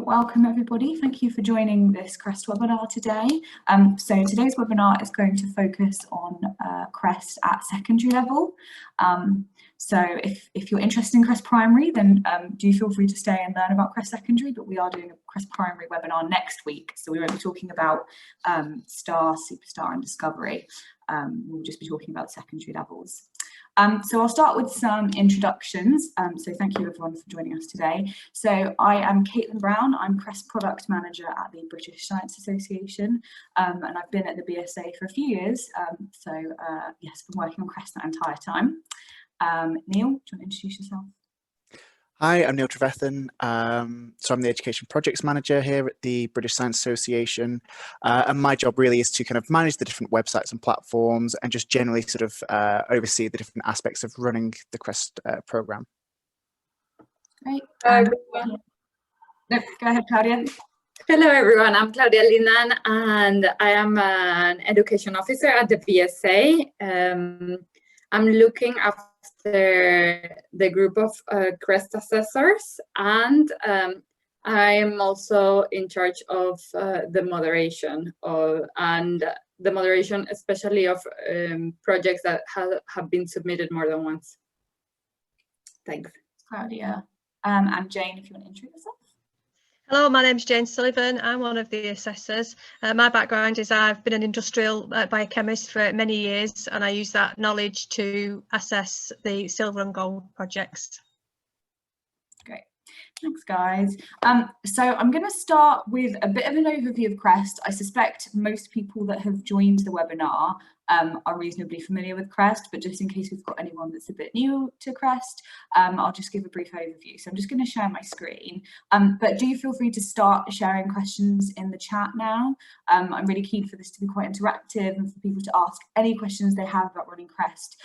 Welcome everybody, thank you for joining this CREST webinar today. So today's webinar is going to focus on CREST at secondary level. So if you're interested in CREST primary, then do feel free to stay and learn about CREST secondary, but we are doing a CREST primary webinar next week, so we won't be talking about STAR, Superstar and Discovery. We'll just be talking about secondary levels. So I'll start with some introductions. So thank you everyone for joining us today. So I am Caitlin Brown. I'm CREST Product Manager at the British Science Association, and I've been at the BSA for a few years. Yes, been working on CREST that entire time. Neil, do you want to introduce yourself? Hi, I'm Neil Trevethan. So I'm the Education Projects Manager here at the British Science Association. And my job really is to kind of manage the different websites and platforms and just generally sort of oversee the different aspects of running the CREST programme. Great. No, go ahead, Claudia. Hello everyone, I'm Claudia Linnan and I am an Education Officer at the BSA. I'm looking after the group of CREST assessors, and I am also in charge of the moderation especially of projects that have been submitted more than once. Thanks. Claudia. And Jane, if you want to introduce yourself. Hello, my name's Jane Sullivan. I'm one of the assessors. My background is I've been an industrial biochemist for many years, and I use that knowledge to assess the silver and gold projects. Great, thanks guys. So I'm going to start with a bit of an overview of CREST. I suspect most people that have joined the webinar are reasonably familiar with CREST, but just in case we've got anyone that's a bit new to CREST, I'll just give a brief overview. So I'm just going to share my screen, but do feel free to start sharing questions in the chat now. I'm really keen for this to be quite interactive and for people to ask any questions they have about running CREST,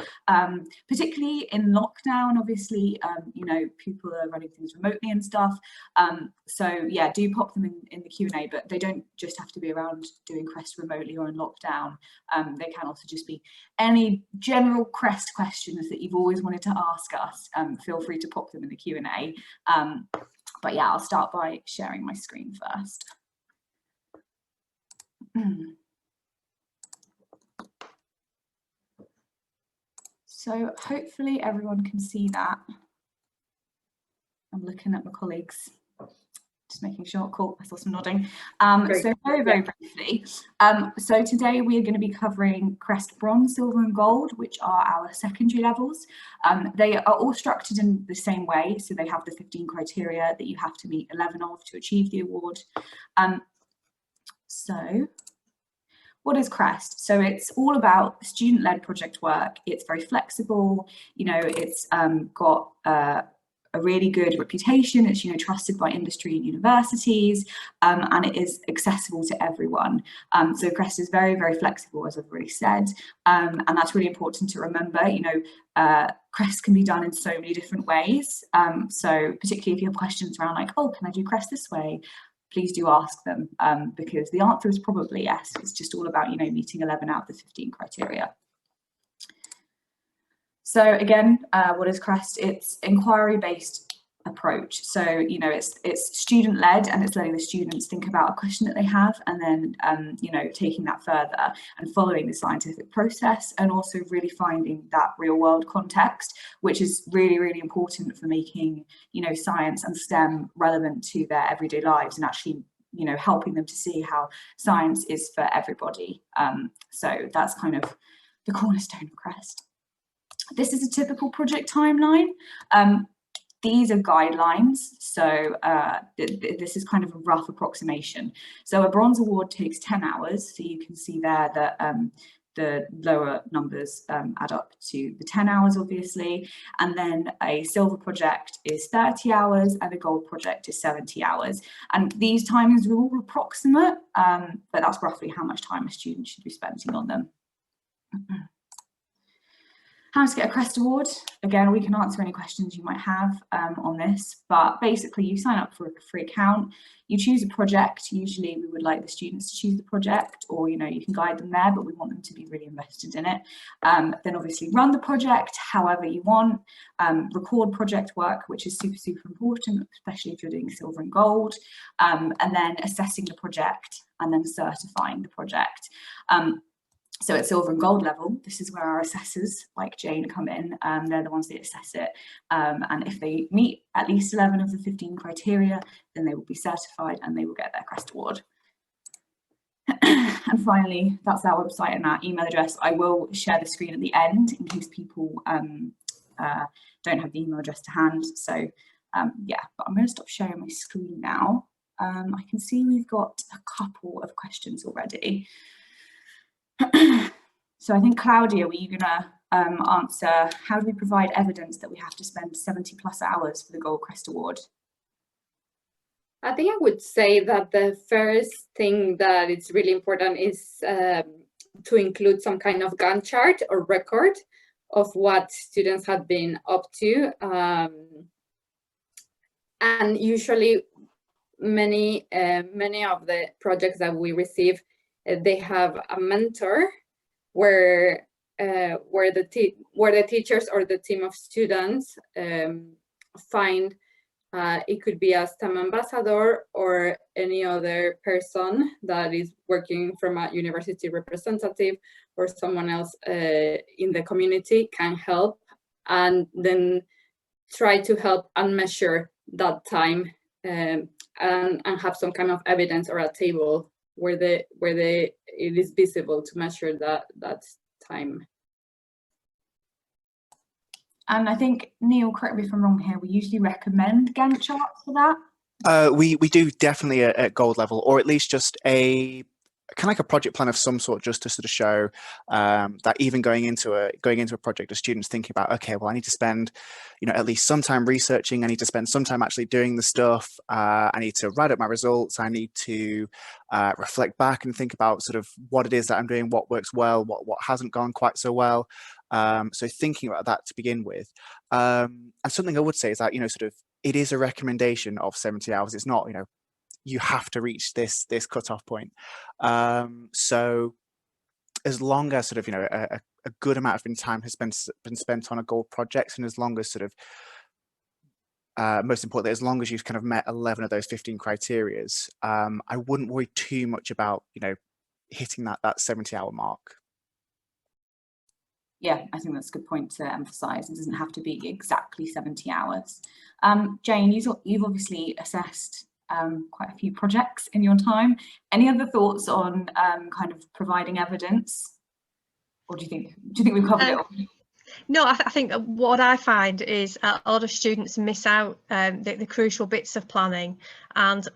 particularly in lockdown. Obviously, you know, people are running things remotely and stuff. So yeah, do pop them in the Q&A, but they don't just have to be around doing CREST remotely or in lockdown. They can also just be any general CREST questions that you've always wanted to ask us. Feel free to pop them in the Q&A. But yeah, I'll start by sharing my screen first. So hopefully everyone can see that. I'm looking at my colleagues. Just making sure, cool, I saw some nodding. So very briefly, so today we are going to be covering CREST Bronze, Silver and Gold, which are our secondary levels. They are all structured in the same way, so they have the 15 criteria that you have to meet 11 of to achieve the award. So what is CREST? So it's all about student-led project work. It's very flexible, you know, it's got a really good reputation. It's, you know, trusted by industry and universities, and it is accessible to everyone. So CREST is very flexible, as I've already said, and that's really important to remember. You know, CREST can be done in so many different ways. So particularly if you have questions around like, oh, can I do CREST this way? Please do ask them, because the answer is probably yes. It's just all about, you know, meeting 11 out of the 15 criteria. So again, what is CREST? It's inquiry-based approach. So, you know, it's student-led, and it's letting the students think about a question that they have, and then, you know, taking that further and following the scientific process, and also really finding that real-world context, which is really important for making, you know, science and STEM relevant to their everyday lives, and actually, you know, helping them to see how science is for everybody. So that's kind of the cornerstone of CREST. This is a typical project timeline. These are guidelines, so this is kind of a rough approximation. So a bronze award takes 10 hours, so you can see there that the lower numbers add up to the 10 hours, obviously, and then a silver project is 30 hours and a gold project is 70 hours. And these timings are all approximate, but that's roughly how much time a student should be spending on them. How to get a CREST Award. Again, we can answer any questions you might have on this, but basically you sign up for a free account, you choose a project. Usually we would like the students to choose the project, or you can guide them there, but we want them to be really invested in it. Then obviously run the project however you want, record project work, which is super, super important, especially if you're doing silver and gold, and then assessing the project and then certifying the project. So at silver and gold level, this is where our assessors like Jane come in. They're the ones that assess it. And if they meet at least 11 of the 15 criteria, then they will be certified and they will get their CREST Award. And finally, that's our website and our email address. I will share the screen at the end in case people don't have the email address to hand. So yeah, but I'm going to stop sharing my screen now. I can see we've got a couple of questions already. So I think, Claudia, were you going to answer, how do we provide evidence that we have to spend 70+ hours for the Gold CREST Award? I think I would say that the first thing that is really important is to include some kind of Gantt chart or record of what students have been up to. And usually many of the projects that we receive, they have a mentor where the teachers or the team of students find it could be a STEM ambassador or any other person that is working from a university representative or someone else in the community can help, and then try to help and measure that time and have some kind of evidence or a table where it is visible to measure that time. And I think, Neil, correct me if I'm wrong here, we usually recommend Gantt charts for that. We do definitely at gold level, or at least just a kind of like a project plan of some sort, just to sort of show that even going into a project, the students thinking about, okay, well, I need to spend at least some time researching, I need to spend some time actually doing the stuff, I need to write up my results, I need to reflect back and think about sort of what it is that I'm doing, what works well, what hasn't gone quite so well. So thinking about that to begin with. And something I would say is that sort of it is a recommendation of 70 hours. It's not you have to reach this cutoff point. So as long as sort of a good amount of time has been spent on a gold project, and as long as sort of most importantly, as long as you've kind of met 11 of those 15 criterias, I wouldn't worry too much about hitting that 70-hour mark. Yeah, I think that's a good point to emphasize. It doesn't have to be exactly 70 hours. Jane, you've obviously assessed quite a few projects in your time. Any other thoughts on kind of providing evidence, or do you think we've covered it all? No, I think what I find is a lot of students miss out the crucial bits of planning, and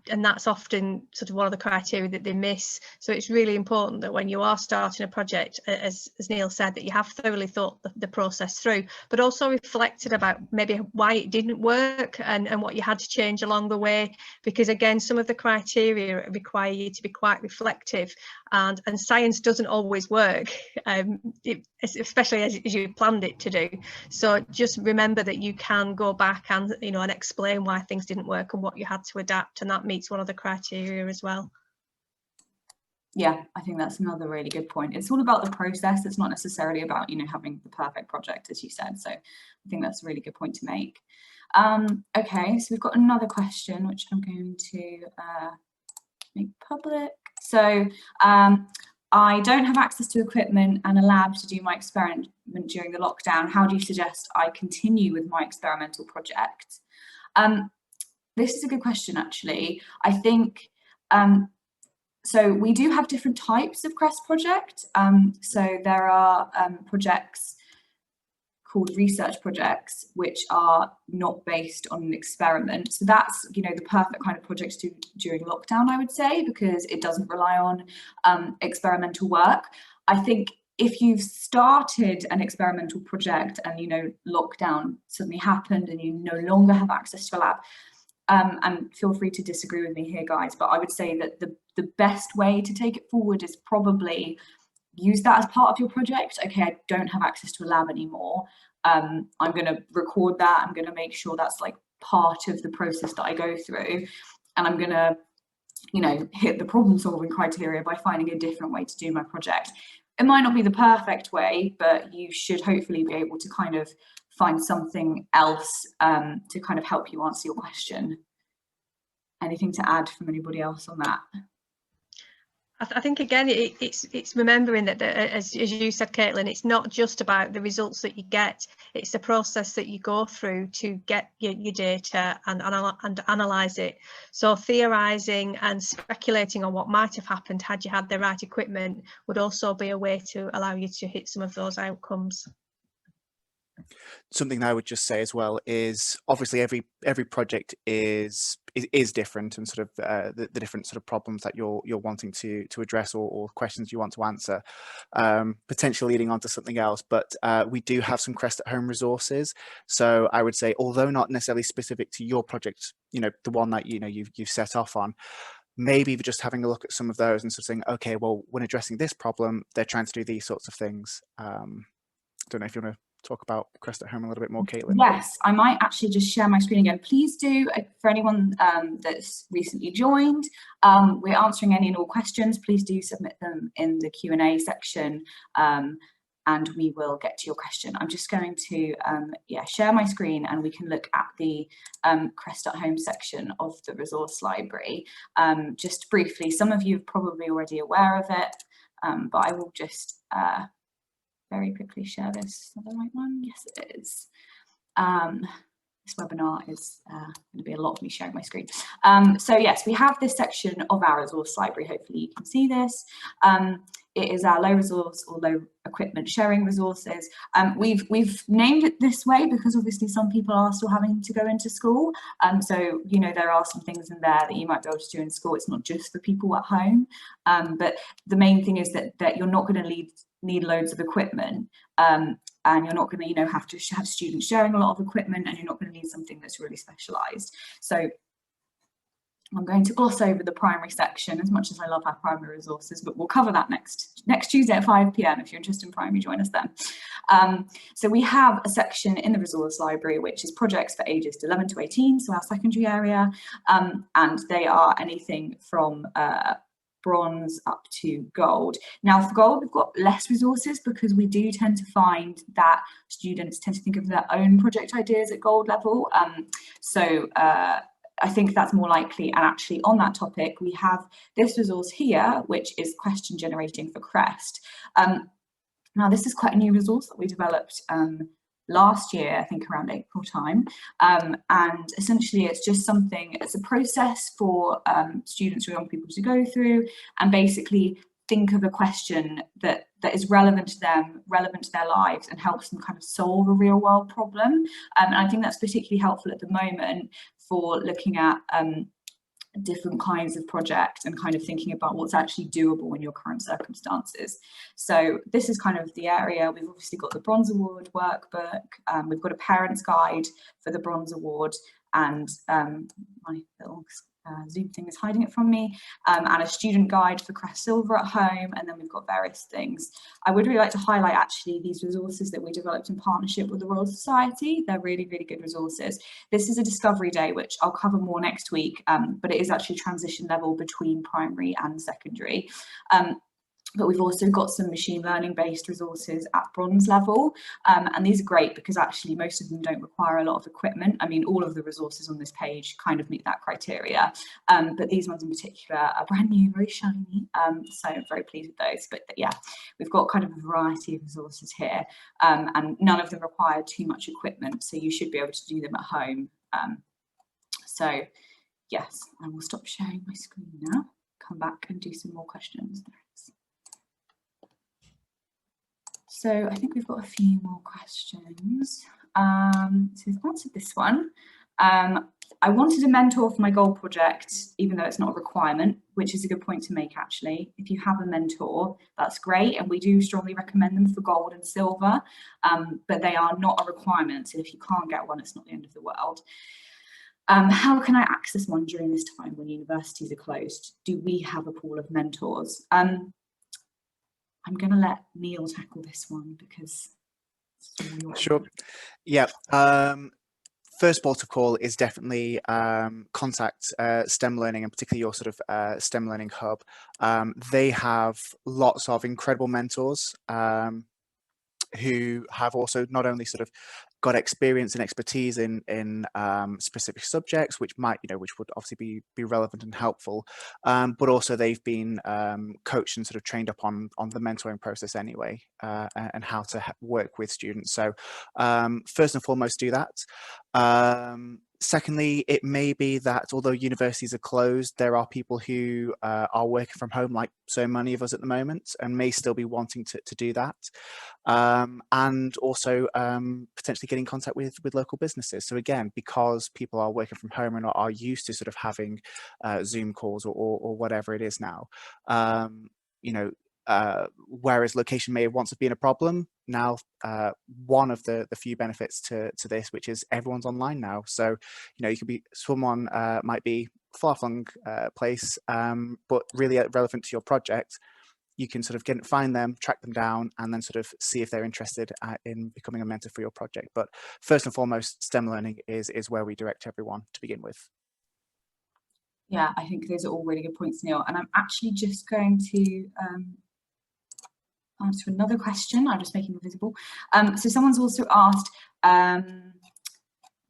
that's often sort of one of the criteria that they miss. So it's really important that when you are starting a project, as Neil said, that you have thoroughly thought the process through, but also reflected about maybe why it didn't work and what you had to change along the way, because again, some of the criteria require you to be quite reflective, and science doesn't always work, especially as you planned it to do. So just remember that you can go back and and explain why things didn't work and what you had to adapt, and that meets one of the criteria as well. Yeah, I think that's another really good point. It's all about the process. It's not necessarily about having the perfect project, as you said. So I think that's a really good point to make. Okay, so we've got another question which I'm going to make public. So I don't have access to equipment and a lab to do my experiment during the lockdown. How do you suggest I continue with my experimental project? This is a good question, actually. I think, so we do have different types of CREST project. So there are projects called research projects, which are not based on an experiment. So that's, the perfect kind of project to do during lockdown, I would say, because it doesn't rely on experimental work. I think if you've started an experimental project and, lockdown suddenly happened and you no longer have access to a lab, and feel free to disagree with me here, guys, but I would say that the best way to take it forward is probably use that as part of your project. Okay, I don't have access to a lab anymore. I'm going to record that. I'm going to make sure that's like part of the process that I go through, and I'm going to, you know, hit the problem solving criteria by finding a different way to do my project. It might not be the perfect way, but you should hopefully be able to kind of find something else to kind of help you answer your question. Anything to add from anybody else on that? I think again, it's remembering that, as you said, Caitlin, it's not just about the results that you get, it's the process that you go through to get your data and analyse it. So theorising and speculating on what might have happened had you had the right equipment would also be a way to allow you to hit some of those outcomes. Something I would just say as well is obviously every project is different, and sort of the different sort of problems that you're wanting to address, or questions you want to answer, potentially leading on to something else. But we do have some CREST at home resources. So I would say, although not necessarily specific to your project, you know, the one that you've set off on, maybe just having a look at some of those and sort of saying, okay, well, when addressing this problem, they're trying to do these sorts of things. Don't know if you want to talk about CREST at home a little bit more, Caitlin. Yes, I might actually just share my screen again. Please do, for anyone that's recently joined, we're answering any and all questions. Please do submit them in the Q&A section, and we will get to your question. I'm just going to share my screen, and we can look at the CREST at home section of the resource library. Just briefly, some of you are probably already aware of it, but I will just very quickly share this. Is that the right one? Yes, it is. This webinar is going to be a lot of me sharing my screen. So yes, we have this section of our resource library. Hopefully you can see this. It is our low resource or low equipment sharing resources. We've named it this way because obviously some people are still having to go into school. So, you know, there are some things in there that you might be able to do in school. It's not just for people at home. But the main thing is that you're not going to need loads of equipment, and you're not going to, you know, have to have students sharing a lot of equipment, and you're not going to need something that's really specialized. So I'm going to gloss over the primary section, as much as I love our primary resources, but we'll cover that next Tuesday at 5 p.m. If you're interested in primary, join us then. So we have a section in the resource library which is projects for ages 11 to 18, so our secondary area, and they are anything from bronze up to gold. Now for gold, we've got less resources because we do tend to find that students tend to think of their own project ideas at gold level. I think that's more likely. And actually on that topic, we have this resource here, which is question generating for CREST. Now this is quite a new resource that we developed last year, I think around April time, and essentially it's just something, it's a process for students or young people to go through and basically think of a question that is relevant to them, relevant to their lives, and helps them kind of solve a real world problem. And I think that's particularly helpful at the moment for looking at different kinds of projects and kind of thinking about what's actually doable in your current circumstances. So this is kind of the area. We've obviously got the Bronze Award workbook, we've got a parent's guide for the Bronze Award, and my little Zoom thing is hiding it from me, and a student guide for CREST Silver at home, and then we've got various things. I would really like to highlight actually these resources that we developed in partnership with the Royal Society. They're really, really good resources. This is a discovery day, which I'll cover more next week, but it is actually transition level between primary and secondary. But we've also got some machine learning based resources at bronze level, and these are great because actually most of them don't require a lot of equipment. I mean, all of the resources on this page kind of meet that criteria, but these ones in particular are brand new, very shiny, so I'm very pleased with those. But yeah, we've got kind of a variety of resources here, and none of them require too much equipment, so you should be able to do them at home. So yes, I will stop sharing my screen now, come back and do some more questions. So I think we've got a few more questions. So we've answered this one. I wanted a mentor for my gold project, even though it's not a requirement, which is a good point to make actually. If you have a mentor, that's great. And we do strongly recommend them for gold and silver, but they are not a requirement. So if you can't get one, it's not the end of the world. How can I access one during this time when universities are closed? Do we have a pool of mentors? I'm going to let Neil tackle this one because it's all yours. Sure. Yeah. First port of call is definitely contact STEM Learning, and particularly your sort of STEM Learning hub. They have lots of incredible mentors who have also not only sort of got experience and expertise in specific subjects, which might, which would obviously be relevant and helpful, but also they've been coached and sort of trained up on the mentoring process anyway, and how to work with students. So first and foremost, do that. Secondly, it may be that although universities are closed, there are people who are working from home, like so many of us at the moment, and may still be wanting to do that. And also potentially get in contact with local businesses. So again, because people are working from home and are used to sort of having Zoom calls or whatever it is now, whereas location may have once been a problem, now one of the few benefits to this, which is everyone's online now. So you could be someone might be far-flung place, but really relevant to your project. You can sort of find them, track them down, and then sort of see if they're interested in becoming a mentor for your project. But first and foremost, STEM Learning is where we direct everyone to begin with. Yeah, I think those are all really good points, Neil. And I'm actually just going to answer another question. I'm just making it visible. So someone's also asked,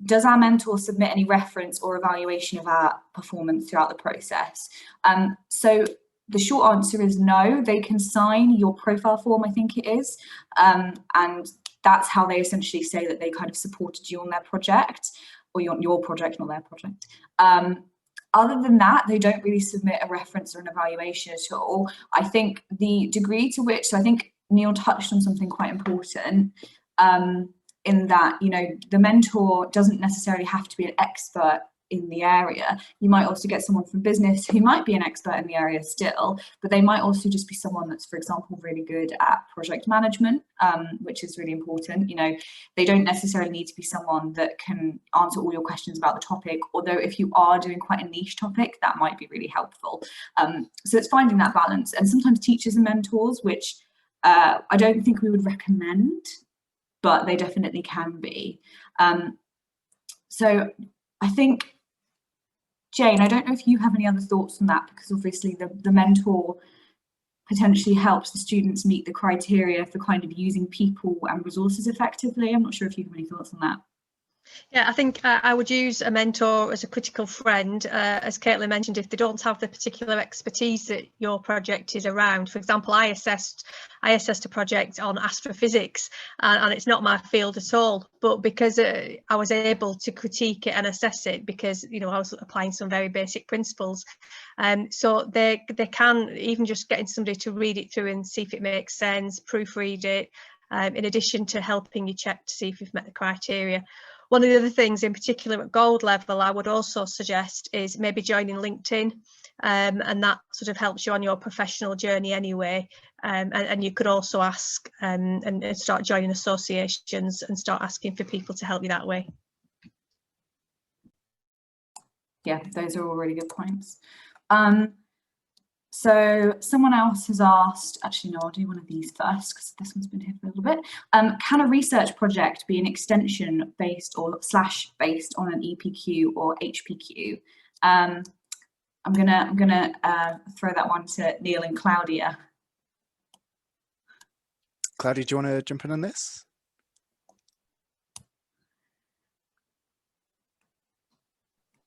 does our mentor submit any reference or evaluation of our performance throughout the process? So the short answer is no. They can sign your profile form, I think it is, and that's how they essentially say that they kind of supported you on their project, or your project, not their project. Other than that, they don't really submit a reference or an evaluation at all. I think the degree to which, so I think Neil touched on something quite important, in that, the mentor doesn't necessarily have to be an expert in the area. You might also get someone from business who might be an expert in the area still, but they might also just be someone that's, for example, really good at project management, which is really important. They don't necessarily need to be someone that can answer all your questions about the topic, although if you are doing quite a niche topic, that might be really helpful. So it's finding that balance. And sometimes teachers and mentors, which I don't think we would recommend, but they definitely can be. So I think, Jane, I don't know if you have any other thoughts on that, because obviously the mentor potentially helps the students meet the criteria for kind of using people and resources effectively. I'm not sure if you have any thoughts on that. Yeah, I think I would use a mentor as a critical friend. As Caitlin mentioned, if they don't have the particular expertise that your project is around. For example, I assessed a project on astrophysics, and it's not my field at all. But because I was able to critique it and assess it, because I was applying some very basic principles, so they can, even just getting somebody to read it through and see if it makes sense, proofread it, in addition to helping you check to see if you've met the criteria. One of the other things, in particular at gold level, I would also suggest is maybe joining LinkedIn, and that sort of helps you on your professional journey anyway. And you could also ask and start joining associations and start asking for people to help you that way. Yeah, those are all really good points. So someone else has asked, actually no, I'll do one of these first because this one's been here for a little bit. Can a research project be an extension based or / based on an EPQ or HPQ? I'm gonna throw that one to Neil and Claudia. Claudia, do you want to jump in on this?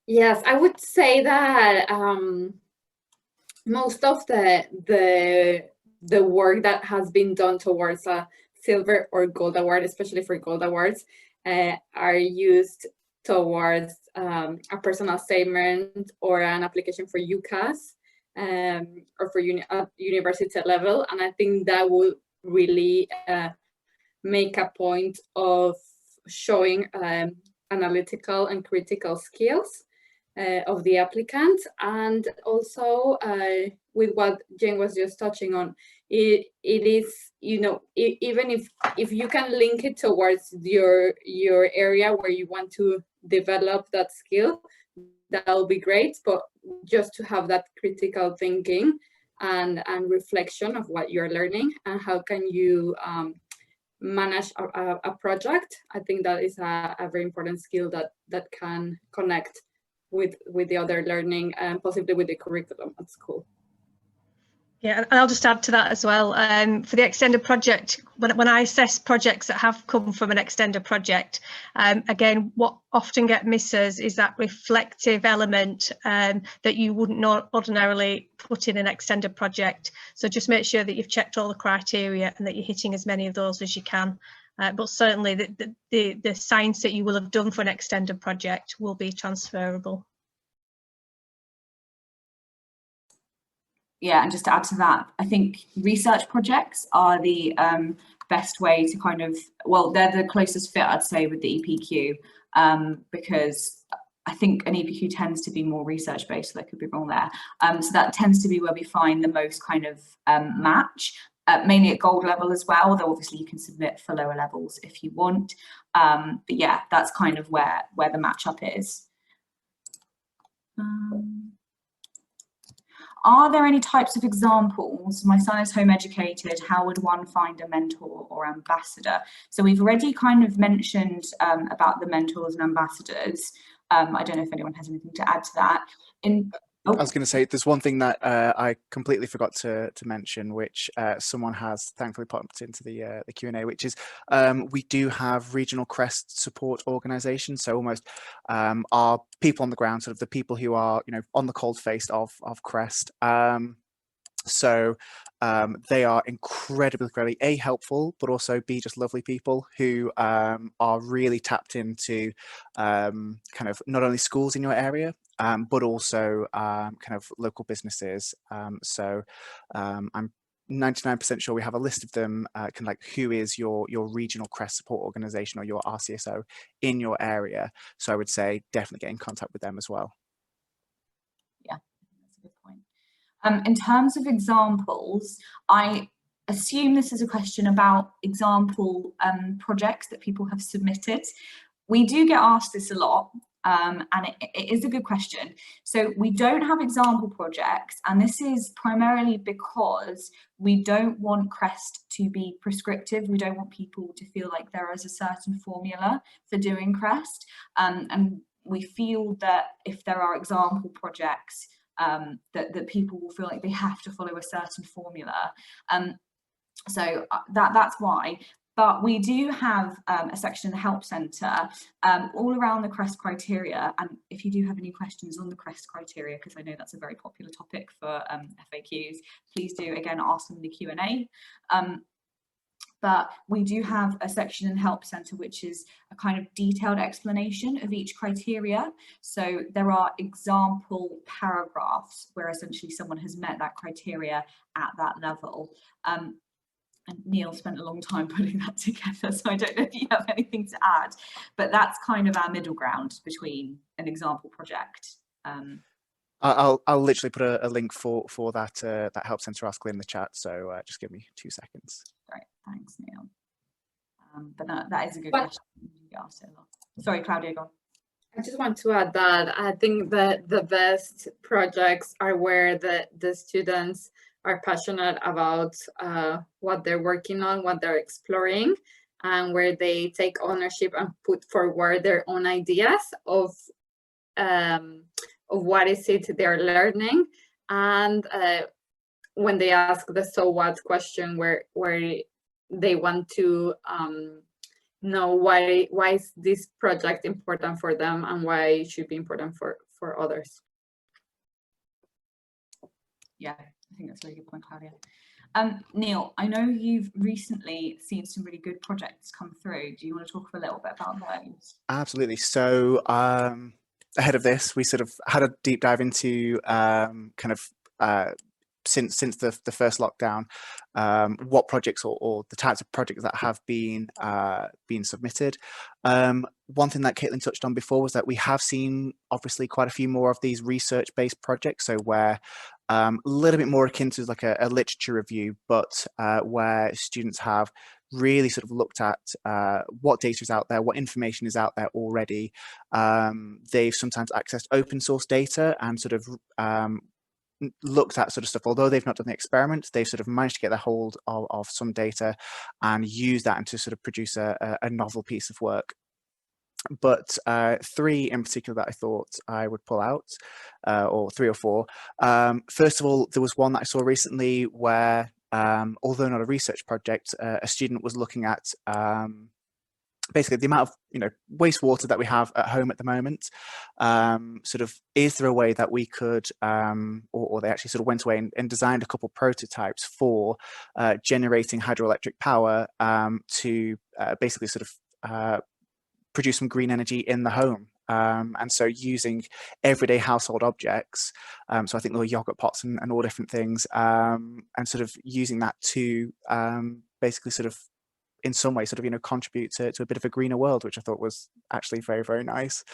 Yes, I would say that most of the work that has been done towards a silver or gold award, especially for gold awards, are used towards a personal statement or an application for UCAS, or for university level. And I think that would really make a point of showing analytical and critical skills of the applicant. And also with what Jane was just touching on, it is, even if you can link it towards your area where you want to develop that skill, that'll be great. But just to have that critical thinking and reflection of what you're learning, and how can you manage a project. I think that is a very important skill that can connect with the other learning and possibly with the curriculum at school. Yeah, and I'll just add to that as well. For the extended project, when I assess projects that have come from an extended project, again, what often get misses is that reflective element that you wouldn't not ordinarily put in an extended project. So just make sure that you've checked all the criteria and that you're hitting as many of those as you can. But certainly the science that you will have done for an extended project will be transferable. Yeah, and just to add to that, I think research projects are the best way to kind of, well, they're the closest fit, I'd say, with the EPQ, because I think an EPQ tends to be more research based, so I could be wrong there. So that tends to be where we find the most kind of match, mainly at gold level as well, though obviously you can submit for lower levels if you want. But yeah, that's kind of where the matchup is. Are there any types of examples? My son is home educated. How would one find a mentor or ambassador? So we've already kind of mentioned about the mentors and ambassadors. I don't know if anyone has anything to add to that. I was going to say, there's one thing that I completely forgot to mention, which someone has thankfully popped into the Q&A, which is we do have regional CREST support organisations. So almost our people on the ground, sort of the people who are, you know, on the cold face of CREST. So they are incredibly A, helpful, but also B, just lovely people who are really tapped into kind of not only schools in your area, but also kind of local businesses. So I'm 99% sure we have a list of them, kind of like who is your regional CREST support organisation or your RCSO in your area. So I would say definitely get in contact with them as well. Yeah, that's a good point. In terms of examples, I assume this is a question about example projects that people have submitted. We do get asked this a lot, and it is a good question. So we don't have example projects, and this is primarily because we don't want CREST to be prescriptive. We don't want people to feel like there is a certain formula for doing CREST, and we feel that if there are example projects, that people will feel like they have to follow a certain formula. So that's why. But we do have a section in the Help Centre all around the CREST criteria. And if you do have any questions on the CREST criteria, because I know that's a very popular topic for FAQs, please do, again, ask them in the Q&A. But we do have a section in Help Centre which is a kind of detailed explanation of each criteria. So there are example paragraphs where essentially someone has met that criteria at that level. And Neil spent a long time putting that together, so I don't know if you have anything to add, but that's kind of our middle ground between an example project. I'll literally put a link for that that Help Centre article in the chat, so just give me 2 seconds. Great, thanks, Neil. But that is a good question. Sorry, Claudia, go on. I just want to add that I think that the best projects are where the students are passionate about what they're working on, what they're exploring, and where they take ownership and put forward their own ideas of what is it they're learning. And when they ask the so what question, where they want to know why is this project important for them and why it should be important for others. Yeah, I think that's a really good point, Claudia. Neil, I know you've recently seen some really good projects come through. Do you want to talk a little bit about those? Absolutely. So ahead of this, we sort of had a deep dive into kind of since the first lockdown, what projects or the types of projects that have been submitted. One thing that Caitlin touched on before was that we have seen obviously quite a few more of these research-based projects, so where a little bit more akin to like a literature review, but where students have really sort of looked at what data is out there, what information is out there already. They've sometimes accessed open source data and sort of looked at sort of stuff, although they've not done the experiment, they've sort of managed to get their hold of some data and use that and to sort of produce a novel piece of work. But 3 in particular that I thought I would pull out, or 3 or 4. First of all, there was one that I saw recently where, although not a research project, a student was looking at basically the amount of wastewater that we have at home at the moment. Sort of, is there a way that we could, or they actually sort of went away and designed a couple prototypes for generating hydroelectric power to basically sort of produce some green energy in the home. And so using everyday household objects, so I think there were yogurt pots and all different things, and sort of using that to basically sort of in some way sort of contribute to a bit of a greener world, which I thought was actually very, very nice.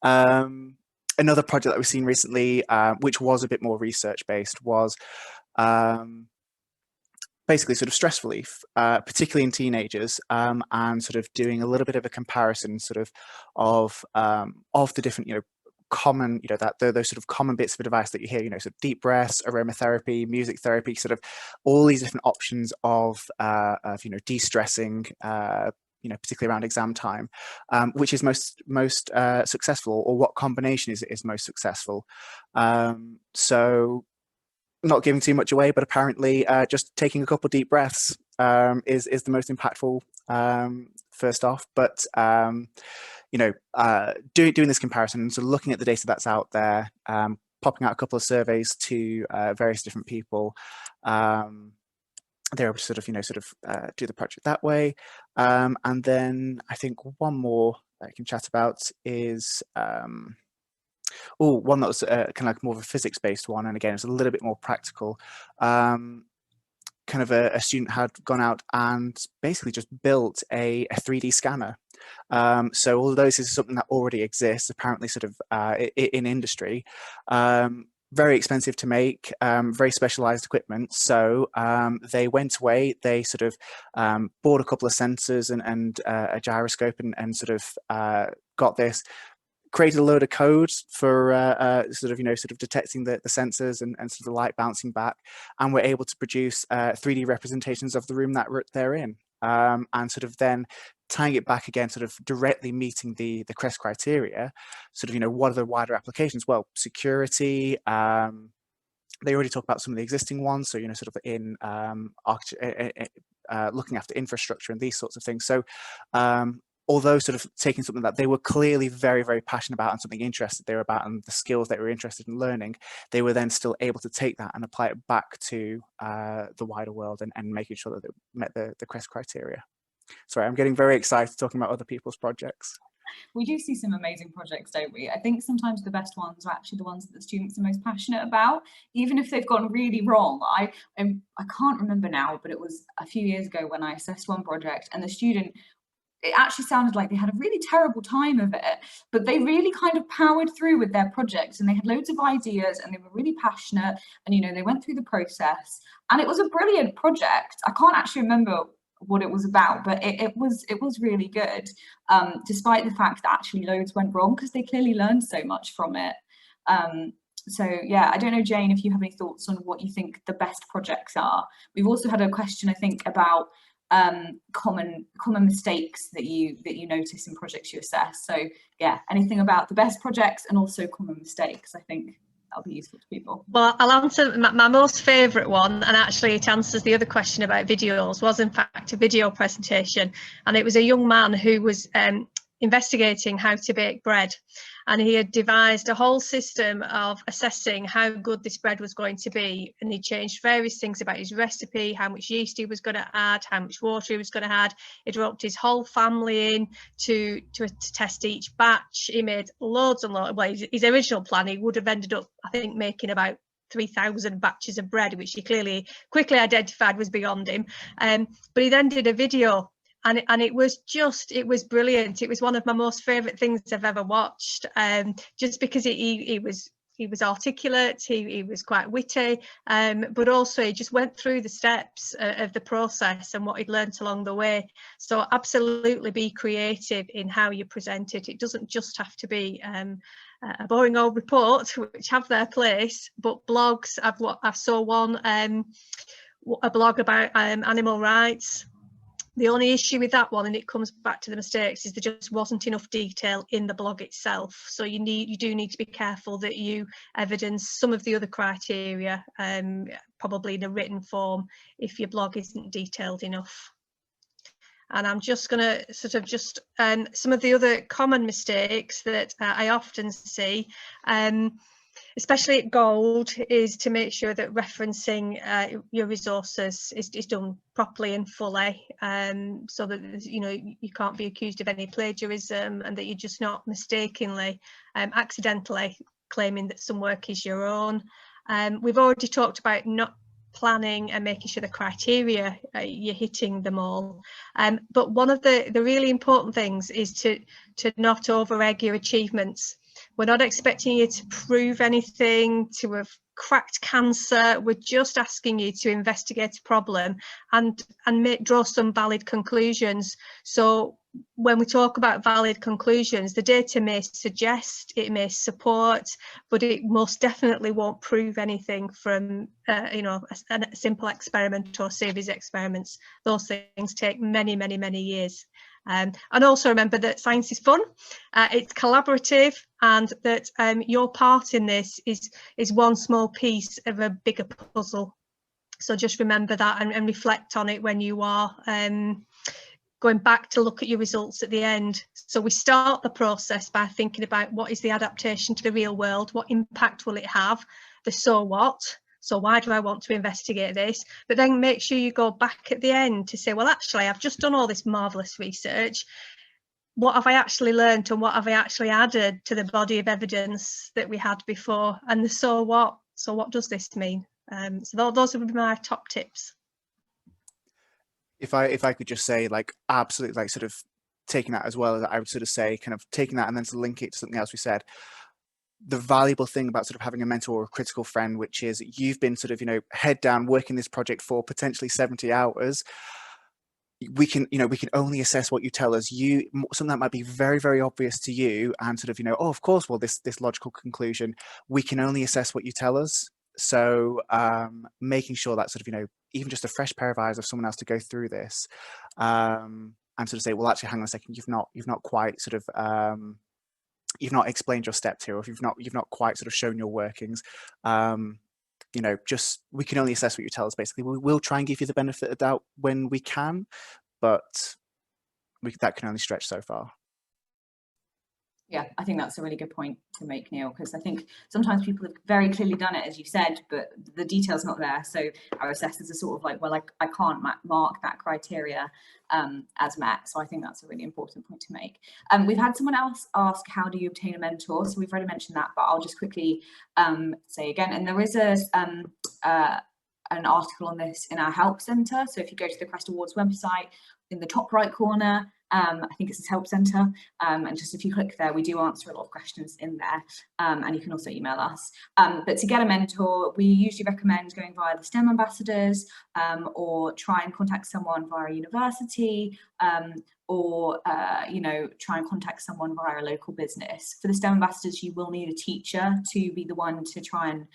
Another project that we've seen recently, which was a bit more research based, was basically sort of stress relief, particularly in teenagers, and sort of doing a little bit of a comparison sort of the different, common, those sort of common bits of advice that you hear, sort of deep breaths, aromatherapy, music therapy, sort of all these different options of de-stressing, particularly around exam time, which is most successful, or what combination is most successful. So, not giving too much away, but apparently just taking a couple of deep breaths is the most impactful first off. But doing this comparison and sort of looking at the data that's out there, popping out a couple of surveys to various different people, they're able to sort of do the project that way. And then I think one more that I can chat about is one that was kind of like more of a physics-based one, and again, it's a little bit more practical. Kind of a student had gone out and basically just built a 3D scanner. So although this is something that already exists, apparently sort of in industry, very expensive to make, very specialized equipment. So they went away, they sort of bought a couple of sensors and a gyroscope and sort of got this, created a load of code for sort of detecting the sensors and sort of the light bouncing back, and we're able to produce 3D representations of the room that they're in, and sort of then tying it back again, sort of directly meeting the CREST criteria. Sort of, what are the wider applications? Well, security. They already talk about some of the existing ones, so sort of in looking after infrastructure and these sorts of things. So although sort of taking something that they were clearly very, very passionate about and something interested they were about and the skills they were interested in learning, they were then still able to take that and apply it back to the wider world and making sure that they met the CREST criteria. Sorry, I'm getting very excited talking about other people's projects. We do see some amazing projects, don't we? I think sometimes the best ones are actually the ones that the students are most passionate about, even if they've gone really wrong. I can't remember now, but it was a few years ago when I assessed one project, and the student, it actually sounded like they had a really terrible time of it, but they really kind of powered through with their project, and they had loads of ideas and they were really passionate, and they went through the process, and it was a brilliant project. I can't actually remember what it was about, but it was really good, despite the fact that actually loads went wrong, because they clearly learned so much from it. So yeah, I don't know, Jane, if you have any thoughts on what you think the best projects are. We've also had a question, I think, about common mistakes that you notice in projects you assess. So yeah, anything about the best projects and also common mistakes, I think that'll be useful to people. Well, I'll answer my most favourite one, and actually it answers the other question about videos, was in fact a video presentation, and it was a young man who was investigating how to bake bread, and he had devised a whole system of assessing how good this bread was going to be, and he changed various things about his recipe, how much yeast he was going to add, how much water he was going to add. He roped his whole family in to test each batch. He made loads and loads. Well, his original plan, he would have ended up, I think, making about 3,000 batches of bread, which he clearly quickly identified was beyond him. But he then did a video, and it was brilliant. It was one of my most favourite things I've ever watched, just because he was he was articulate, he was quite witty, but also he just went through the steps of the process and what he'd learnt along the way. So absolutely be creative in how you present it. It doesn't just have to be a boring old report, which have their place, but blogs. I saw one, a blog about animal rights. The only issue with that one, and it comes back to the mistakes, is there just wasn't enough detail in the blog itself. So you do need to be careful that you evidence some of the other criteria, probably in a written form, if your blog isn't detailed enough. And I'm just going to sort of just some of the other common mistakes that I often see, especially at Gold, is to make sure that referencing your resources is done properly and fully, so that you can't be accused of any plagiarism, and that you're just not mistakenly, accidentally claiming that some work is your own. We've already talked about not planning and making sure the criteria you're hitting them all, but one of the really important things is to not over-egg your achievements. We're not expecting you to prove anything, to have cracked cancer. We're just asking you to investigate a problem and draw some valid conclusions. So when we talk about valid conclusions, the data may suggest, it may support, but it most definitely won't prove anything from a simple experiment or series of experiments. Those things take many, many, many years. And also remember that science is fun, it's collaborative, and that your part in this is one small piece of a bigger puzzle. So just remember that and reflect on it when you are going back to look at your results at the end. So we start the process by thinking about what is the adaptation to the real world, what impact will it have, the so what. So why do I want to investigate this? But then make sure you go back at the end to say, well, actually, I've just done all this marvellous research. What have I actually learned, and what have I actually added to the body of evidence that we had before? And the so what? So what does this mean? So those would be my top tips. If I could just say, like, absolutely, like, sort of taking that as well, I would sort of say, kind of taking that and then to link it to something else we said. The valuable thing about sort of having a mentor or a critical friend, which is you've been sort of, head down working this project for potentially 70 hours. We can only assess what you tell us. Something that might be very, very obvious to you and sort of, oh, of course, well, this logical conclusion, we can only assess what you tell us. So making sure that sort of, even just a fresh pair of eyes of someone else to go through this and sort of say, well, actually, hang on a second, you've not quite sort of, you've not explained your steps here, or if you've not quite sort of shown your workings. Just, we can only assess what you tell us, basically. We'll try and give you the benefit of the doubt when we can, but that can only stretch so far. Yeah, I think that's a really good point to make, Neil, because I think sometimes people have very clearly done it, as you said, but the detail's not there. So our assessors are sort of like, well, I can't mark that criteria as met. So I think that's a really important point to make. We've had someone else ask, how do you obtain a mentor? So we've already mentioned that, but I'll just quickly say again, and there is an article on this in our help centre. So if you go to the CREST Awards website, in the top right corner, I think it's this help centre, and just if you click there, we do answer a lot of questions in there, and you can also email us. But to get a mentor, we usually recommend going via the STEM ambassadors, or try and contact someone via a university, or try and contact someone via a local business. For the STEM ambassadors, you will need a teacher to be the one to try and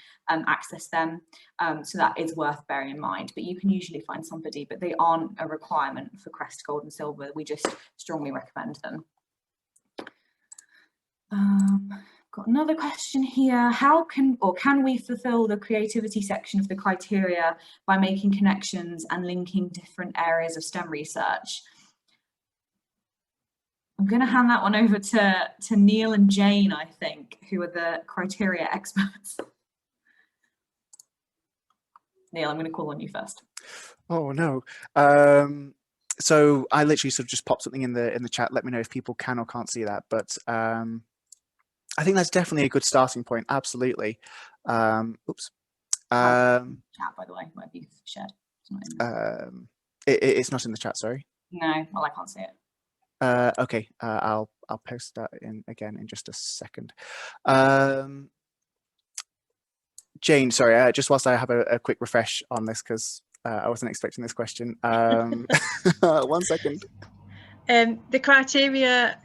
access them, so that is worth bearing in mind. But you can usually find somebody, but they aren't a requirement for CREST Gold and Silver. We just strongly recommend them. Got another question here. How can we fulfill the creativity section of the criteria by making connections and linking different areas of STEM research? I'm going to hand that one over to Neil and Jane, I think, who are the criteria experts. Neil, I'm going to call on you first. Oh no. So I literally sort of just popped something in the chat. Let me know if people can or can't see that. But I think that's definitely a good starting point. Absolutely. Oops. Chat, by the way, might be shared. It's not in the chat. Sorry. No, well, I can't see it. Okay. I'll post that in again in just a second. Jane, sorry, just whilst I have a quick refresh on this, because I wasn't expecting this question. 1 second. The criteria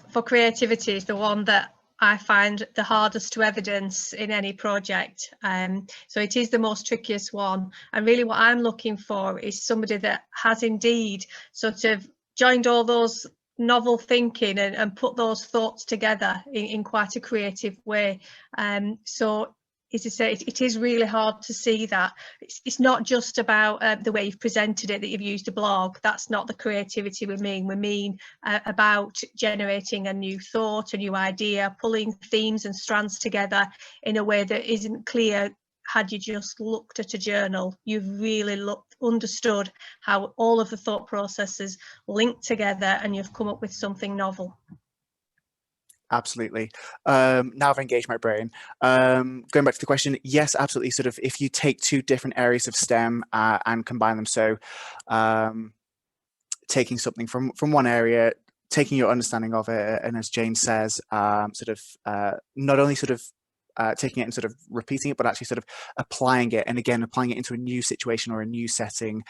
for creativity is the one that I find the hardest to evidence in any project. So it is the most trickiest one. And really what I'm looking for is somebody that has indeed sort of joined all those novel thinking and put those thoughts together in quite a creative way. So as I say, it is really hard to see that. It's not just about the way you've presented it, that you've used a blog. That's not the creativity we mean. We mean about generating a new thought, a new idea, pulling themes and strands together in a way that isn't clear had you just looked at a journal. You've really understood how all of the thought processes link together and you've come up with something novel. Absolutely. Now I've engaged my brain. Going back to the question, yes, absolutely. Sort of, if you take two different areas of STEM and combine them, so taking something from one area, taking your understanding of it, and as Jane says, sort of not only sort of taking it and sort of repeating it, but actually sort of applying it, and again applying it into a new situation or a new setting.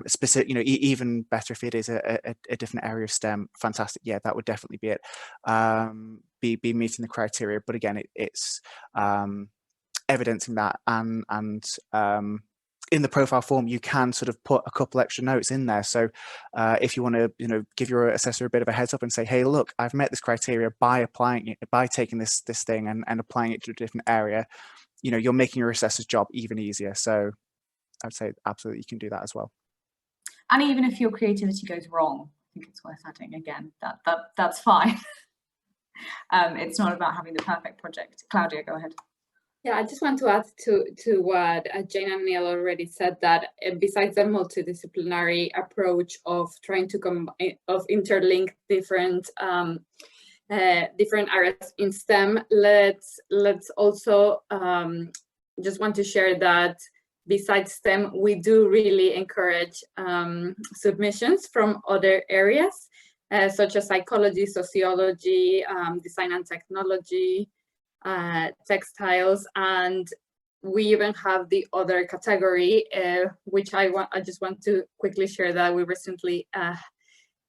Specific, you know, even better if it is a different area of STEM. Fantastic, yeah, that would definitely be it. Be meeting the criteria, but again, it's evidencing that, and in the profile form, you can sort of put a couple extra notes in there. So if you want to, you know, give your assessor a bit of a heads up and say, hey, look, I've met this criteria by applying it, by taking this thing and applying it to a different area, you know, you're making your assessor's job even easier. So I'd say absolutely you can do that as well. And even if your creativity goes wrong, I think it's worth adding again, that's fine. It's not about having the perfect project. Claudia, go ahead. Yeah, I just want to add to what Jane and Neil already said, that besides the multidisciplinary approach of trying to interlink different areas in STEM, let's also just want to share that besides STEM, we do really encourage submissions from other areas, such as psychology, sociology, design and technology, textiles, and we even have the other category, which I just want to quickly share that we recently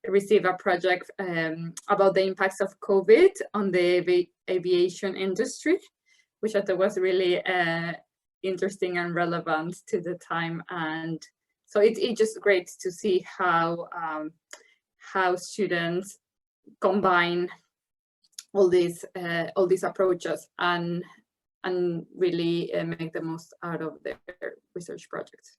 received a project about the impacts of COVID on the aviation industry, which I thought was really interesting and relevant to the time. And so it's just great to see how students combine all these approaches and really make the most out of their research projects.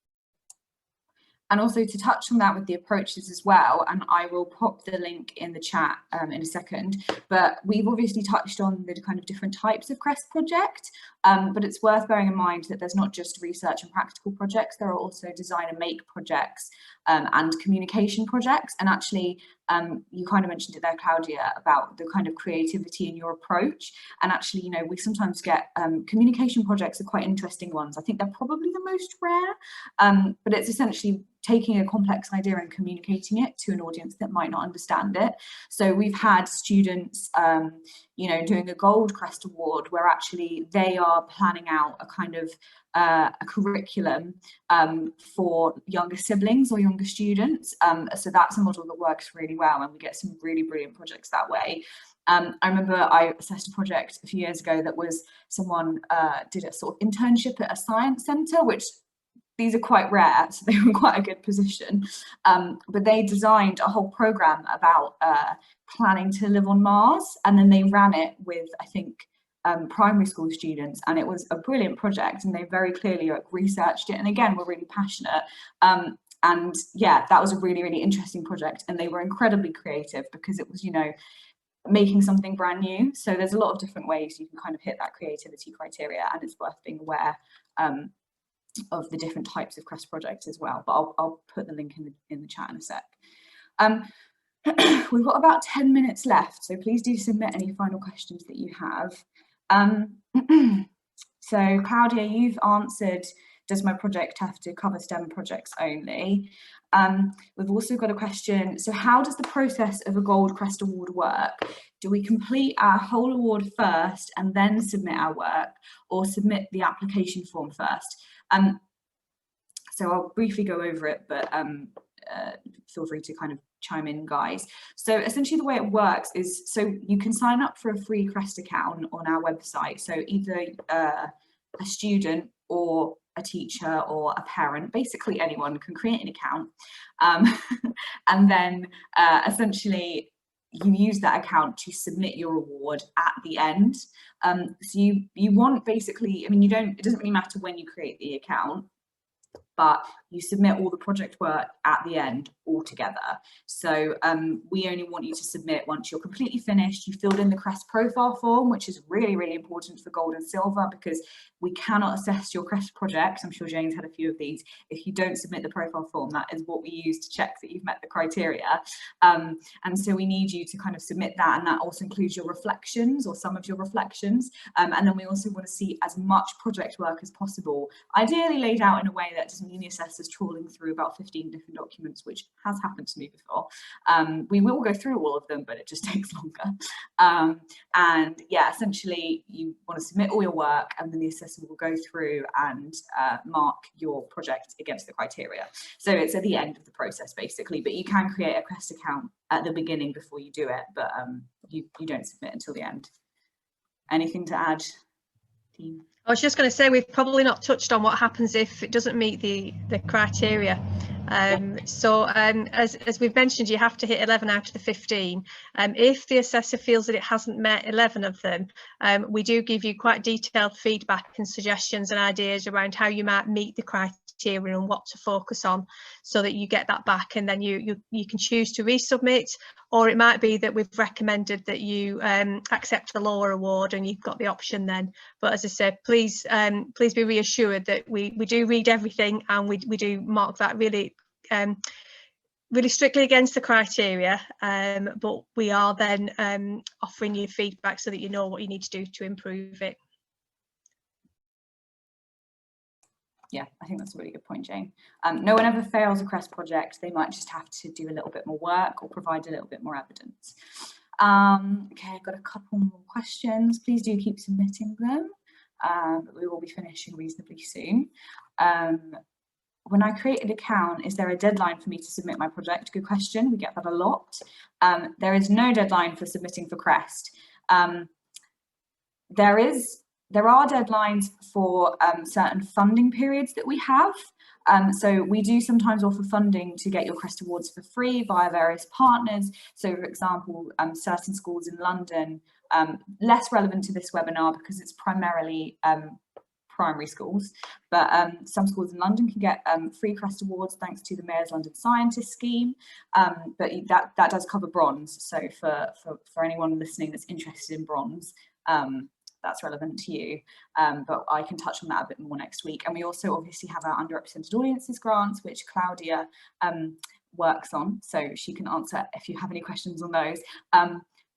And also to touch on that with the approaches as well, and I will pop the link in the chat in a second, but we've obviously touched on the kind of different types of CREST project, but it's worth bearing in mind that there's not just research and practical projects, there are also design and make projects and communication projects. And actually, you kind of mentioned it there, Claudia, about the kind of creativity in your approach. And actually, you know, we sometimes get communication projects are quite interesting ones. I think they're probably the most rare, but it's essentially taking a complex idea and communicating it to an audience that might not understand it. So we've had students, you know, doing a Gold CREST Award where actually they are planning out a kind of a curriculum for younger siblings or younger students. So that's a model that works really well, and we get some really brilliant projects that way. I remember I assessed a project a few years ago that was someone did a sort of internship at a science centre, which these are quite rare, so they were in quite a good position. But they designed a whole programme about planning to live on Mars, and then they ran it with, I think, primary school students, and it was a brilliant project, and they very clearly researched it, and again, were really passionate. And yeah, that was a really, really interesting project, and they were incredibly creative because it was, you know, making something brand new. So there's a lot of different ways you can kind of hit that creativity criteria, and it's worth being aware of the different types of CREST projects as well, but I'll put the link in the chat in a sec. We've got about 10 minutes left, so please do submit any final questions that you have. So Claudia, you've answered does my project have to cover STEM projects only? We've also got a question, so how does the process of a Gold CREST Award work? Do we complete our whole award first and then submit our work, or submit the application form first? So I'll briefly go over it, but feel free to kind of chime in, guys. So essentially the way it works is, so you can sign up for a free CREST account on our website. So either a student or a teacher or a parent, basically anyone can create an account. And then essentially you use that account to submit your award at the end. So you want basically, I mean, it doesn't really matter when you create the account, but you submit all the project work at the end all together. So we only want you to submit once you're completely finished. You filled in the CREST profile form, which is really, really important for gold and silver, because we cannot assess your CREST project. I'm sure Jane's had a few of these. If you don't submit the profile form, that is what we use to check that you've met the criteria. And so we need you to kind of submit that, and that also includes your reflections, or some of your reflections. And then we also want to see as much project work as possible, ideally laid out in a way that doesn't mean the assessor's trawling through about 15 different documents, which has happened to me before. We will go through all of them, but it just takes longer. And yeah, essentially you want to submit all your work, and then the assessor will go through and mark your project against the criteria. So it's at the end of the process basically, but you can create a CREST account at the beginning before you do it, but you don't submit until the end. Anything to add, team? I was just going to say, we've probably not touched on what happens if it doesn't meet the criteria. As we've mentioned, you have to hit 11 out of the 15. If the assessor feels that it hasn't met 11 of them, we do give you quite detailed feedback and suggestions and ideas around how you might meet the criteria and what to focus on, so that you get that back, and then you can choose to resubmit, or it might be that we've recommended that you accept the lower award, and you've got the option then. But as I said, please be reassured that we do read everything, and we do mark that really strictly against the criteria, but we are then offering you feedback so that you know what you need to do to improve it. Yeah, I think that's a really good point, Jane. No one ever fails a CREST project. They might just have to do a little bit more work or provide a little bit more evidence. Okay, I've got a couple more questions. Please do keep submitting them. But we will be finishing reasonably soon. When I create an account, is there a deadline for me to submit my project? Good question. We get that a lot. There is no deadline for submitting for CREST. There are deadlines for certain funding periods that we have. So we do sometimes offer funding to get your CREST Awards for free via various partners. So for example, certain schools in London, less relevant to this webinar because it's primarily primary schools, but some schools in London can get free CREST Awards thanks to the Mayor's London Scientist Scheme, but that does cover bronze. So for anyone listening that's interested in bronze, that's relevant to you, but I can touch on that a bit more next week. And we also obviously have our underrepresented audiences grants, which Claudia works on, so she can answer if you have any questions on those.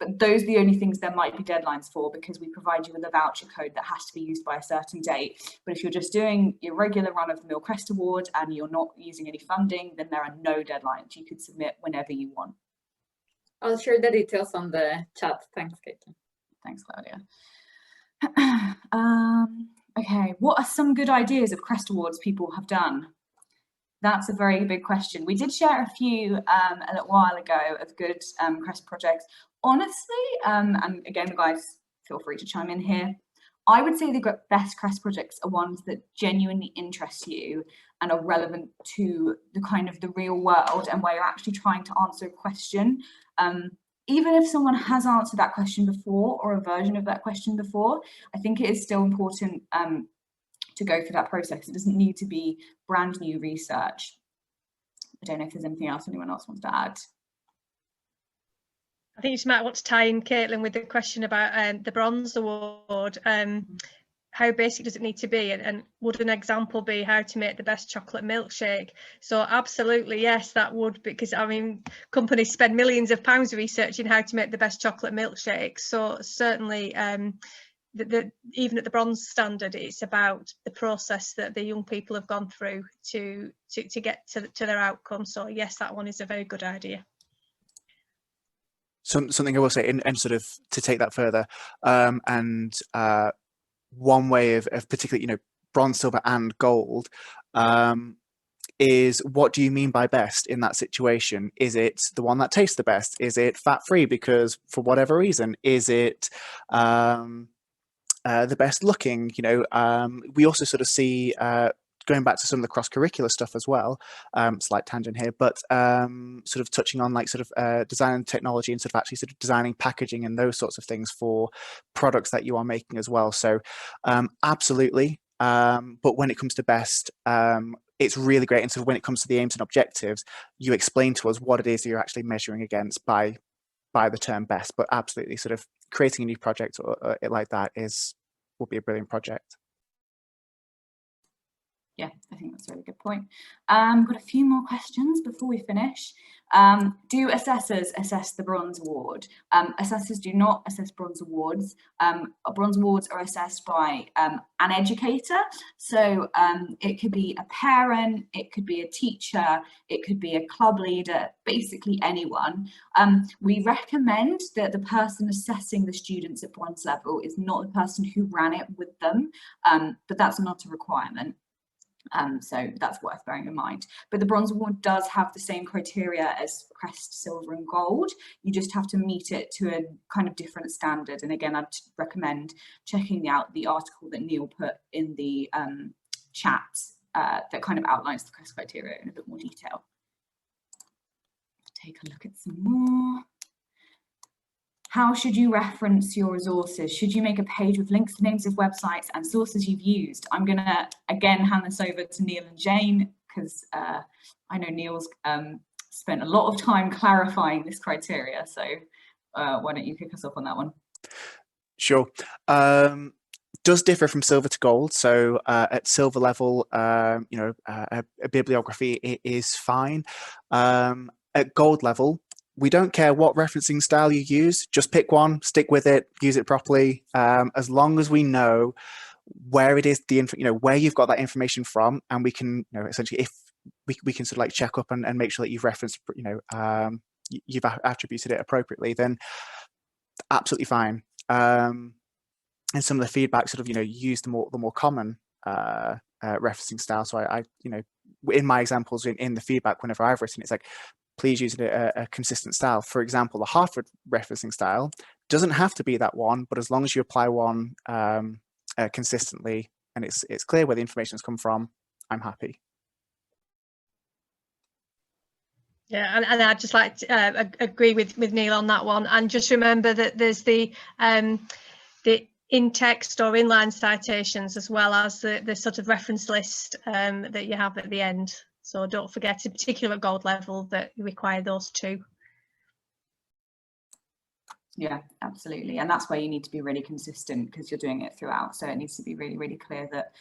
But those are the only things there might be deadlines for, because we provide you with a voucher code that has to be used by a certain date. But if you're just doing your regular run-of-the-mill CREST Award and you're not using any funding, then there are no deadlines. You can submit whenever you want. I'll share the details on the chat. Thanks, Kate. Thanks, Claudia. Okay, what are some good ideas of CREST Awards people have done? That's a very big question. We did share a few a little while ago of good CREST projects. Honestly, and again, guys, feel free to chime in here. I would say the best CREST projects are ones that genuinely interest you and are relevant to the kind of the real world, and where you're actually trying to answer a question. Even if someone has answered that question before, or a version of that question before, I think it is still important to go through that process. It doesn't need to be brand new research. I don't know if there's anything else anyone else wants to add. I think you just might want to tie in, Caitlin, with the question about the Bronze Award. How basic does it need to be, and would an example be how to make the best chocolate milkshake? So absolutely, yes, that would, because I mean, companies spend millions of pounds researching how to make the best chocolate milkshake. So certainly even at the bronze standard, it's about the process that the young people have gone through to get to their outcome. So yes, that one is a very good idea. Something I will say, and sort of to take that further, one way of particularly, bronze, silver and gold, is what do you mean by best in that situation? Is it the one that tastes the best? Is it fat-free because for whatever reason? Is it the best looking? We also sort of see, going back to some of the cross-curricular stuff as well, slight tangent here, but sort of touching on like sort of design and technology and sort of actually sort of designing packaging and those sorts of things for products that you are making as well. So absolutely. But when it comes to best, it's really great. And so when it comes to the aims and objectives, you explain to us what it is that you're actually measuring against by the term best. But absolutely, sort of creating a new project or like that will be a brilliant project. Yeah, I think that's a really good point. Got a few more questions before we finish. Do assessors assess the Bronze Award? Assessors do not assess Bronze Awards. Bronze Awards are assessed by an educator. So it could be a parent, it could be a teacher, it could be a club leader, basically anyone. We recommend that the person assessing the students at bronze level is not the person who ran it with them, but that's not a requirement. So that's worth bearing in mind. But the Bronze Award does have the same criteria as CREST, Silver and Gold. You just have to meet it to a kind of different standard. And again, I'd recommend checking out the article that Neil put in the chat that kind of outlines the CREST criteria in a bit more detail. Take a look at some more. How should you reference your resources? Should you make a page with links to names of websites and sources you've used? I'm going to, again, hand this over to Neil and Jane, because I know Neil's spent a lot of time clarifying this criteria. So why don't you kick us off on that one? Sure. Does differ from silver to gold. So at silver level, a bibliography is fine. At gold level, we don't care what referencing style you use, just pick one, stick with it, use it properly. As long as we know where it is, where you've got that information from, and we can, essentially, if we can sort of like check up and make sure that you've referenced, you've attributed it appropriately, then absolutely fine. And some of the feedback sort of, use the more common referencing style. So I in my examples in the feedback, whenever I've written, it's like, please use a consistent style. For example, the Hartford referencing style doesn't have to be that one, but as long as you apply one consistently and it's clear where the information has come from, I'm happy. Yeah, and I'd just like to agree with Neil on that one. And just remember that there's the in-text or inline citations, as well as the sort of reference list that you have at the end. So don't forget, in particular at gold level, that you require those two. Yeah, absolutely. And that's where you need to be really consistent, because you're doing it throughout. So it needs to be really, really clear that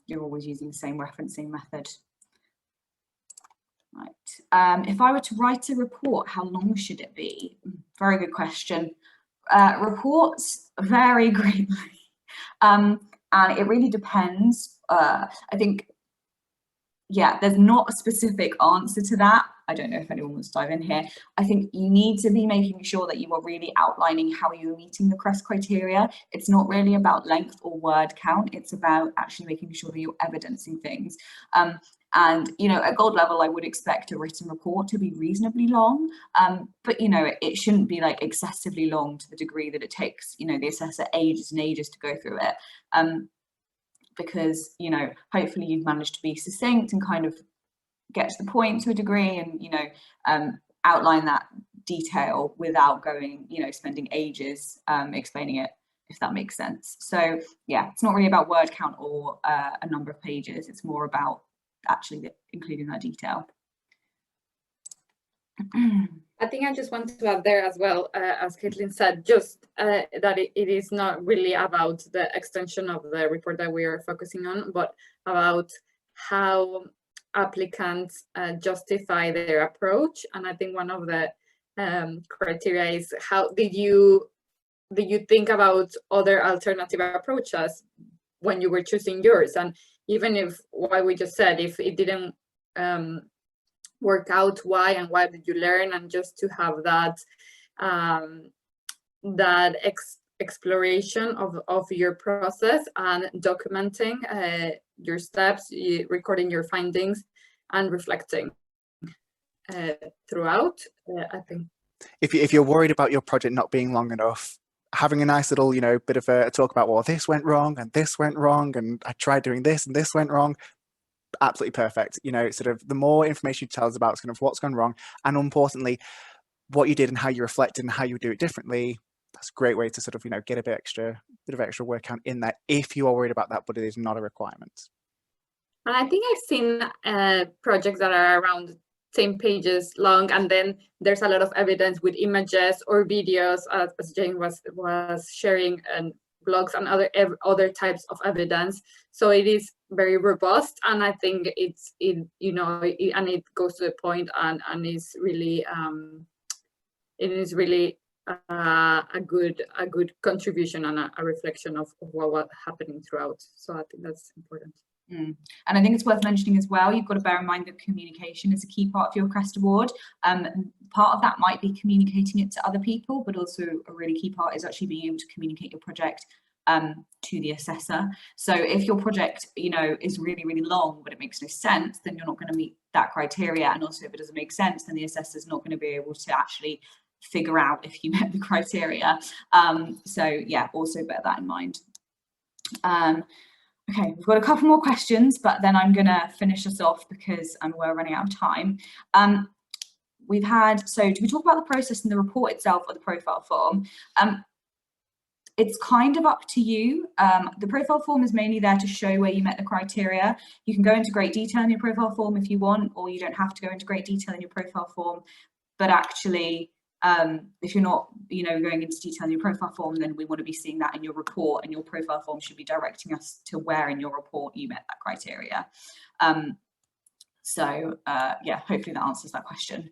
you're always using the same referencing method. Right. If I were to write a report, how long should it be? Very good question. Reports vary greatly. And it really depends. I think, yeah, there's not a specific answer to that. I don't know if anyone wants to dive in here. I think you need to be making sure that you are really outlining how you're meeting the CREST criteria. It's not really about length or word count. It's about actually making sure that you're evidencing things. And, at gold level, I would expect a written report to be reasonably long, but, it shouldn't be like excessively long to the degree that it takes, the assessor ages and ages to go through it. Because, hopefully you've managed to be succinct and kind of get to the point to a degree and, outline that detail without going, spending ages explaining it, if that makes sense. So, yeah, it's not really about word count or a number of pages. It's more about actually including that detail. I think I just want to add there as well, as Caitlin said, just that it is not really about the extension of the report that we are focusing on, but about how applicants justify their approach. And I think one of the criteria is, how did you did you think about other alternative approaches when you were choosing yours? And even if what we just said, if it didn't work out, why, and why did you learn? And just to have that exploration of your process and documenting your steps, recording your findings, and reflecting throughout. I think if you're worried about your project not being long enough, having a nice little, bit of a talk about, well, this went wrong and this went wrong, and I tried doing this and this went wrong. Absolutely perfect. Sort of the more information you tell us about kind of what's gone wrong, and importantly, what you did and how you reflected and how you do it differently. That's a great way to sort of, get a bit of extra work count in there if you are worried about that, but it is not a requirement. And I think I've seen projects that are around 10 pages long, and then there's a lot of evidence with images or videos, as Jane was sharing, and blogs and other types of evidence. So it is very robust, and I think and it goes to the point, and is really it is really a good contribution and a reflection of what was happening throughout. So I think that's important. And I think it's worth mentioning as well, you've got to bear in mind that communication is a key part of your CREST Award. Part of that might be communicating it to other people, but also a really key part is actually being able to communicate your project to the assessor. So if your project, is really, really long, but it makes no sense, then you're not going to meet that criteria. And also if it doesn't make sense, then the assessor's not going to be able to actually figure out if you met the criteria. So yeah, also bear that in mind. Okay, we've got a couple more questions, but then I'm going to finish us off because we're running out of time. So do we talk about the process and the report itself or the profile form? It's kind of up to you. The profile form is mainly there to show where you met the criteria. You can go into great detail in your profile form if you want, or you don't have to go into great detail in your profile form. But actually, if you're not, going into detail in your profile form, then we want to be seeing that in your report, and your profile form should be directing us to where in your report you met that criteria. Yeah, hopefully that answers that question.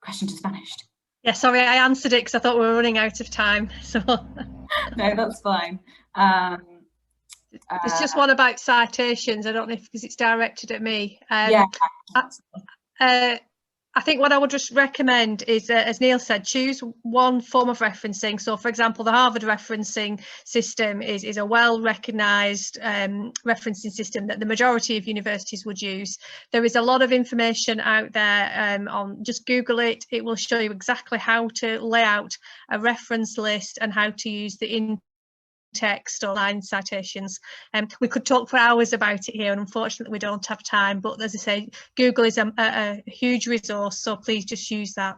Question just vanished. Yeah, sorry, I answered it because I thought we were running out of time. So no, that's fine. There's just one about citations. I don't know if because it's directed at me. Yeah. I think what I would just recommend is, as Neil said, choose one form of referencing. So, for example, the Harvard referencing system is a well-recognised referencing system that the majority of universities would use. There is a lot of information out there on, just Google it. It will show you exactly how to lay out a reference list and how to use the text or line citations. We could talk for hours about it here, and unfortunately we don't have time, but as I say, Google is a huge resource, so please just use that.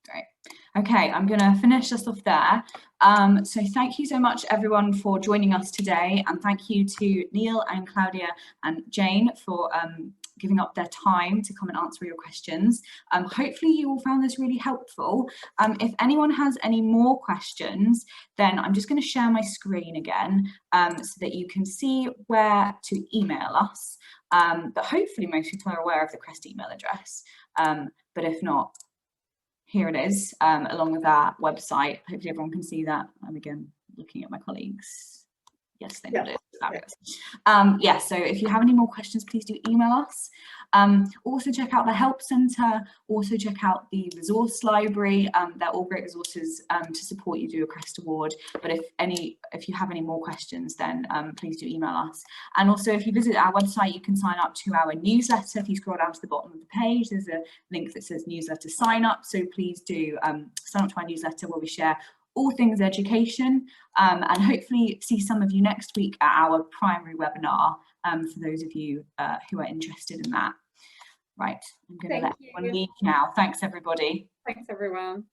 Great. Okay, I'm going to finish us off there. So thank you so much everyone for joining us today, and thank you to Neil and Claudia and Jane for giving up their time to come and answer your questions. Hopefully you all found this really helpful. If anyone has any more questions, then I'm just going to share my screen again so that you can see where to email us. But hopefully most people are aware of the CREST email address. But if not, here it is, along with our website. Hopefully everyone can see that. I'm again looking at my colleagues. Yes, they know it. Yeah, so if you have any more questions, please do email us. Also check out the Help Centre, also check out the resource library. They're all great resources to support you do your CREST Award. But if you have any more questions, then please do email us. And also if you visit our website, you can sign up to our newsletter. If you scroll down to the bottom of the page, there's a link that says newsletter sign up. So please do sign up to our newsletter where we share all things education, and hopefully see some of you next week at our primary webinar for those of you who are interested in that. Right, I'm going to let everyone leave now. Thanks everybody. Thanks everyone.